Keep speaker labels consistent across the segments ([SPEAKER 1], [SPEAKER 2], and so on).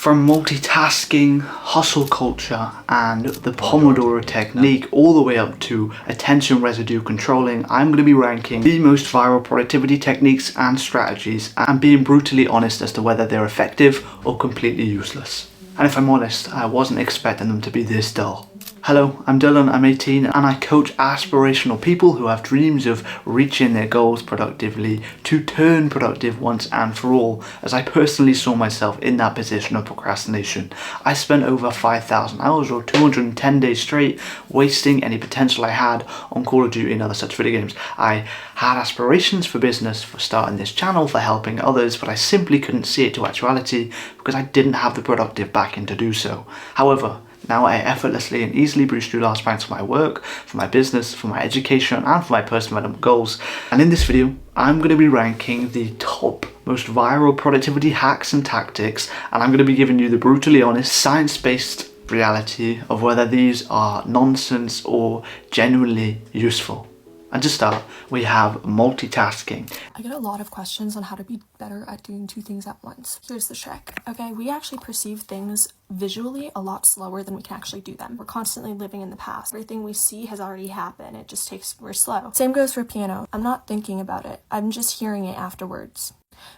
[SPEAKER 1] From multitasking, hustle culture, and the Pomodoro technique, all the way up to attention residue controlling, I'm going to be ranking the most viral productivity techniques and strategies and being brutally honest as to whether they're effective or completely useless. And if I'm honest, I wasn't expecting them to be this dull. Hello, I'm Dylan, I'm 18 and I coach aspirational people who have dreams of reaching their goals productively to turn productive once and for all, as I personally saw myself in that position of procrastination. I spent over 5,000 hours or 210 days straight wasting any potential I had on Call of Duty and other such video games. I had aspirations for business, for starting this channel, for helping others, but I simply couldn't see it to actuality because I didn't have the productive backing to do so. However, now I effortlessly and easily breeze through large banks for my work, for my business, for my education and for my personal development goals. And in this video, I'm going to be ranking the top most viral productivity hacks and tactics, and I'm going to be giving you the brutally honest, science-based reality of whether these are nonsense or genuinely useful. And to start, we have multitasking.
[SPEAKER 2] I get a lot of questions on how to be better at doing two things at once. Here's the trick. Okay, we actually perceive things visually a lot slower than we can actually do them. We're constantly living in the past. Everything we see has already happened. It just takes, we're slow. Same goes for piano. I'm not thinking about it. I'm just hearing it afterwards.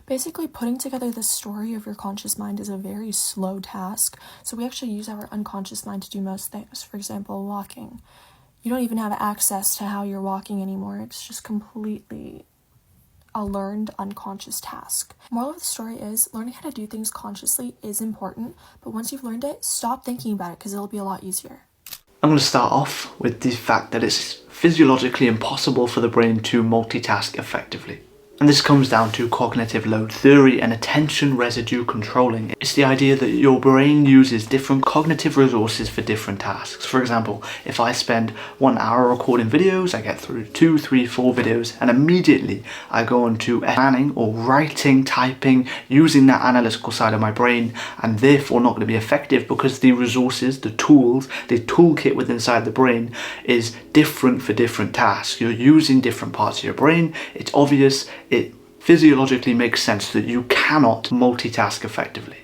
[SPEAKER 2] Basically, putting together the story of your conscious mind is a very slow task. So we actually use our unconscious mind to do most things. For example, walking. You don't even have access to how you're walking anymore. It's just completely a learned unconscious task. Moral of the story is learning how to do things consciously is important, but once you've learned it, stop thinking about it because it'll be a lot easier.
[SPEAKER 1] I'm going to start off with the fact that it's physiologically impossible for the brain to multitask effectively. And this comes down to cognitive load theory and attention residue controlling. It's the idea that your brain uses different cognitive resources for different tasks. For example, if I spend 1 hour recording videos, I get through 2, 3, 4 videos, and immediately I go on to planning or writing, typing, using that analytical side of my brain, and therefore not going to be effective because the resources, the tools, the toolkit within inside the brain is different for different tasks. You're using different parts of your brain. It's obvious. It physiologically makes sense that you cannot multitask effectively.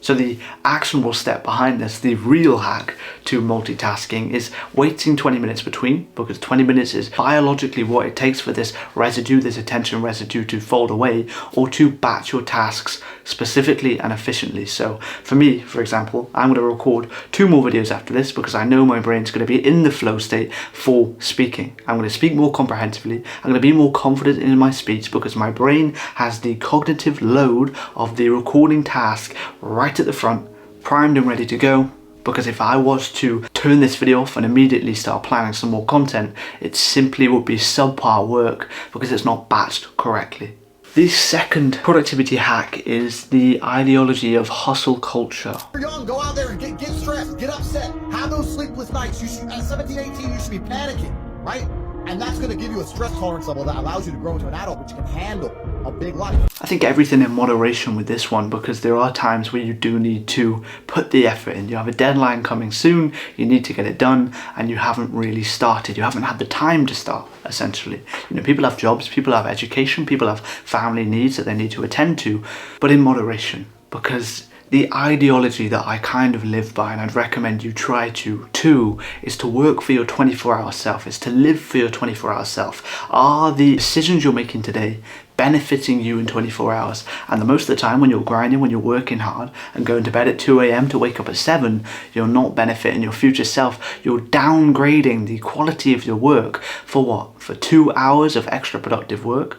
[SPEAKER 1] So the actionable step behind this, the real hack to multitasking, is waiting 20 minutes between, because 20 minutes is biologically what it takes for this residue, this attention residue, to fold away or to batch your tasks specifically and efficiently. So for me, for example, I'm going to record 2 more videos after this because I know my brain's going to be in the flow state for speaking. I'm going to speak more comprehensively. I'm going to be more confident in my speech because my brain has the cognitive load of the recording task right at the front, primed and ready to go. Because if I was to turn this video off and immediately start planning some more content, it simply would be subpar work because it's not batched correctly. The second productivity hack is the ideology of hustle culture.
[SPEAKER 3] You're young, go out there and get stressed, get upset, have those sleepless nights. You should, at 17, 18, you should be panicking, right? And that's going to give you a stress tolerance level that allows you to grow into an adult which can handle a big life.
[SPEAKER 1] I think everything in moderation with this one, because there are times where you do need to put the effort in. You have a deadline coming soon, you need to get it done, and you haven't really started. You haven't had the time to start, essentially. You know, people have jobs, people have education, people have family needs that they need to attend to, but in moderation, because the ideology that I kind of live by, and I'd recommend you try to too, is to work for your 24-hour self, is to live for your 24-hour self. Are the decisions you're making today benefiting you in 24 hours? And the most of the time when you're grinding, when you're working hard and going to bed at 2 a.m. to wake up at 7, you're not benefiting your future self. You're downgrading the quality of your work for what? For 2 hours of extra productive work,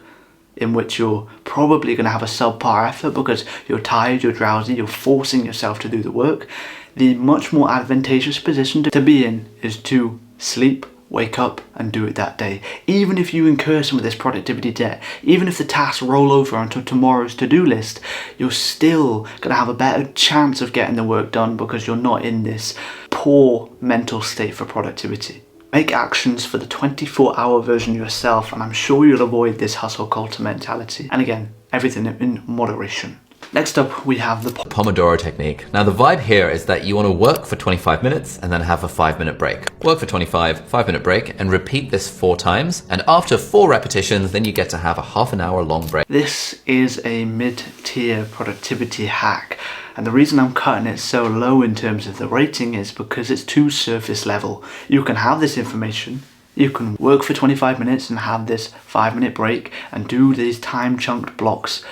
[SPEAKER 1] in which you're probably going to have a subpar effort because you're tired, you're drowsy, you're forcing yourself to do the work. The much more advantageous position to be in is to sleep, wake up and do it that day. Even if you incur some of this productivity debt, even if the tasks roll over onto tomorrow's to-do list, you're still going to have a better chance of getting the work done because you're not in this poor mental state for productivity. Make actions for the 24-hour version of yourself, and I'm sure you'll avoid this hustle culture mentality. And again, everything in moderation. Next up, we have the
[SPEAKER 4] Pomodoro technique. Now the vibe here is that you want to work for 25 minutes and then have a 5-minute break. Work for 25, 5-minute break, and repeat this 4 times. And after 4 repetitions, then you get to have a half an hour long break.
[SPEAKER 1] This is a mid-tier productivity hack. And the reason I'm cutting it so low in terms of the rating is because it's too surface level. You can have this information, you can work for 25 minutes and have this 5-minute break and do these time chunked blocks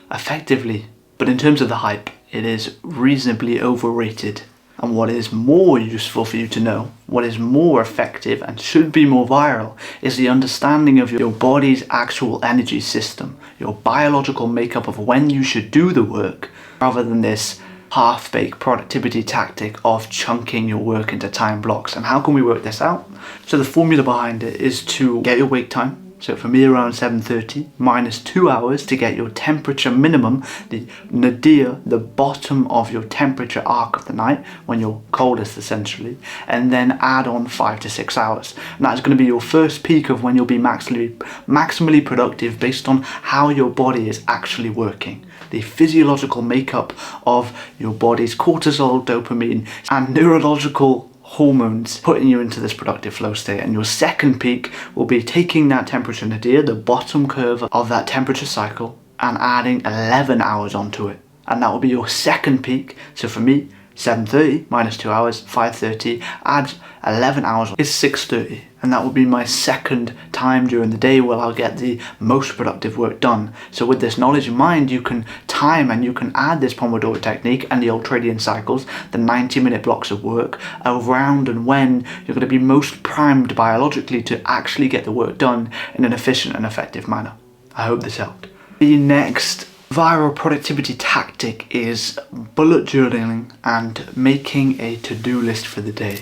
[SPEAKER 1] effectively. But in terms of the hype, it is reasonably overrated. And what is more useful for you to know, what is more effective and should be more viral, is the understanding of your body's actual energy system, your biological makeup of when you should do the work, rather than this half-baked productivity tactic of chunking your work into time blocks. And how can we work this out? So the formula behind it is to get your wake time. So for me around 7:30 minus 2 hours to get your temperature minimum, the nadir, the bottom of your temperature arc of the night when you're coldest essentially, and then add on 5 to 6 hours. And that's going to be your first peak of when you'll be maximally productive based on how your body is actually working. The physiological makeup of your body's cortisol, dopamine, and neurological hormones putting you into this productive flow state. And your second peak will be taking that temperature nadir, the bottom curve of that temperature cycle, and adding 11 hours onto it. And that will be your second peak. So for me, 7:30 minus 2 hours, 5:30, add 11 hours is 6:30. And that will be my second time during the day where I'll get the most productive work done. So with this knowledge in mind, you can time and you can add this Pomodoro technique and the ultradian cycles, the 90-minute blocks of work, around and when you're going to be most primed biologically to actually get the work done in an efficient and effective manner. I hope this helped. The next viral productivity tactic is bullet journaling and making a to-do list for the day.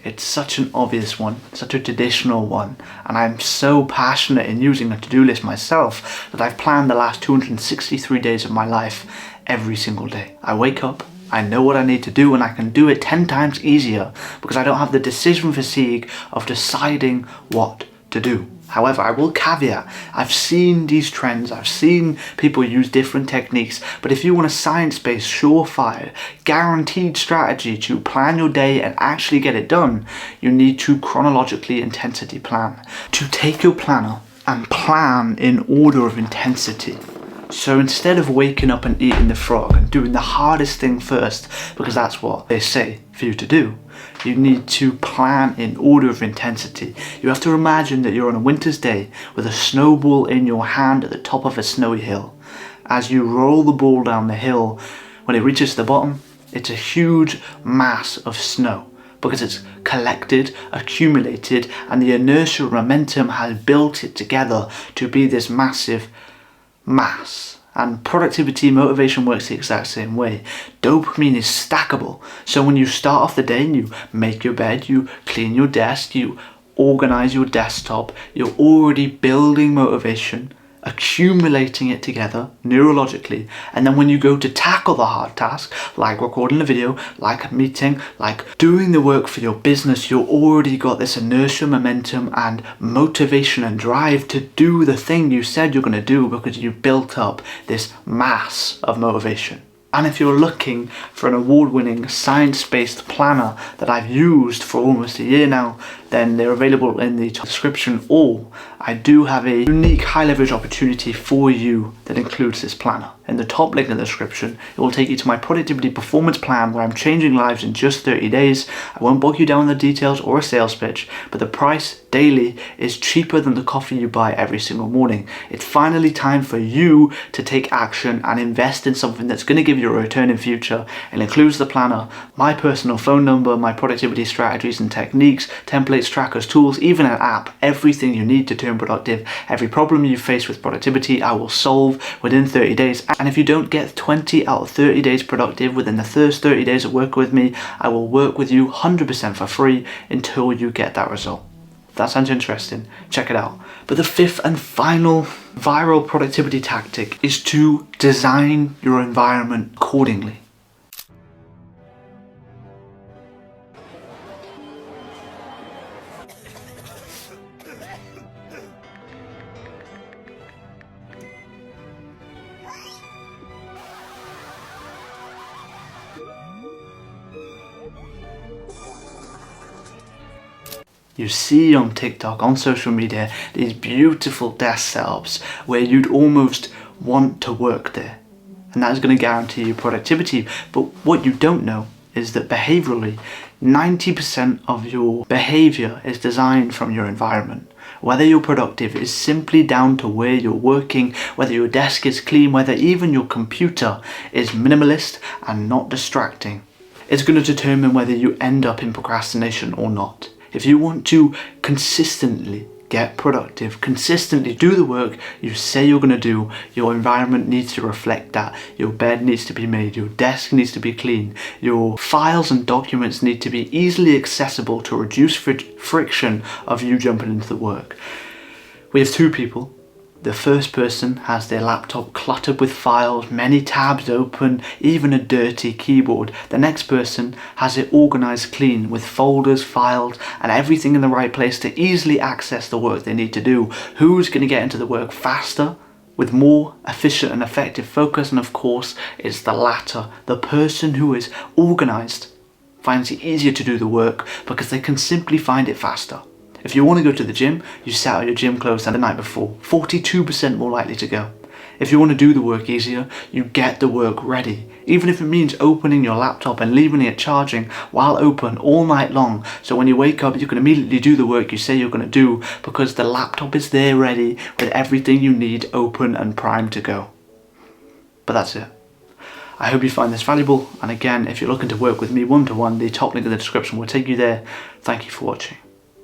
[SPEAKER 1] It's such an obvious one, such a traditional one, and I'm so passionate in using a to-do list myself that I've planned the last 263 days of my life every single day. I wake up, I know what I need to do, and I can do it 10 times easier because I don't have the decision fatigue of deciding what to do. However, I will caveat, I've seen these trends, I've seen people use different techniques, but if you want a science-based, surefire, guaranteed strategy to plan your day and actually get it done, you need to chronologically intensity plan. To take your planner and plan in order of intensity. So instead of waking up and eating the frog and doing the hardest thing first, because that's what they say for you to do, you need to plan in order of intensity. You have to imagine that you're on a winter's day with a snowball in your hand at the top of a snowy hill. As you roll the ball down the hill, when it reaches the bottom, it's a huge mass of snow because it's collected, accumulated, and the inertial momentum has built it together to be this massive mass. And productivity, motivation works the exact same way. Dopamine is stackable. So when you start off the day and you make your bed, you clean your desk, you organize your desktop, you're already building motivation, accumulating it together neurologically. And then when you go to tackle the hard task, like recording a video, like a meeting, like doing the work for your business, you've already got this inertia, momentum, and motivation and drive to do the thing you said you're going to do because you built up this mass of motivation. And if you're looking for an award-winning science-based planner that I've used for almost a year now, then they're available in the description, or I do have a unique high-leverage opportunity for you that includes this planner. In the top link in the description, it will take you to my productivity performance plan where I'm changing lives in just 30 days. I won't bog you down with the details or a sales pitch, but the price daily is cheaper than the coffee you buy every single morning. It's finally time for you to take action and invest in something that's going to give you a return in future. It includes the planner, my personal phone number, my productivity strategies and techniques, templates, trackers, tools, even an app, everything you need to turn productive. Every problem you face with productivity, I will solve within 30 days. And if you don't get 20 out of 30 days productive within the first 30 days of work with me, I will work with you 100% for free until you get that result. If that sounds interesting, check it out. But the fifth and final viral productivity tactic is to design your environment accordingly. You see on TikTok, on social media, these beautiful desk setups where you'd almost want to work there. And that's going to guarantee you productivity. But what you don't know is that behaviorally, 90% of your behavior is designed from your environment. Whether you're productive is simply down to where you're working, whether your desk is clean, whether even your computer is minimalist and not distracting. It's going to determine whether you end up in procrastination or not. If you want to consistently get productive, consistently do the work you say you're going to do, your environment needs to reflect that. Your bed needs to be made, your desk needs to be clean, your files and documents need to be easily accessible to reduce friction of you jumping into the work. We have two people. The first person has their laptop cluttered with files, many tabs open, even a dirty keyboard. The next person has it organized clean with folders, files, and everything in the right place to easily access the work they need to do. Who's going to get into the work faster, with more efficient and effective focus? And of course, it's the latter. The person who is organized finds it easier to do the work because they can simply find it faster. If you want to go to the gym, you set out your gym clothes the night before, 42% more likely to go. If you want to do the work easier, you get the work ready, even if it means opening your laptop and leaving it charging while open all night long. So when you wake up, you can immediately do the work you say you're going to do because the laptop is there ready with everything you need open and primed to go. But that's it. I hope you find this valuable. And again, if you're looking to work with me one-to-one, the top link in the description will take you there. Thank you for watching.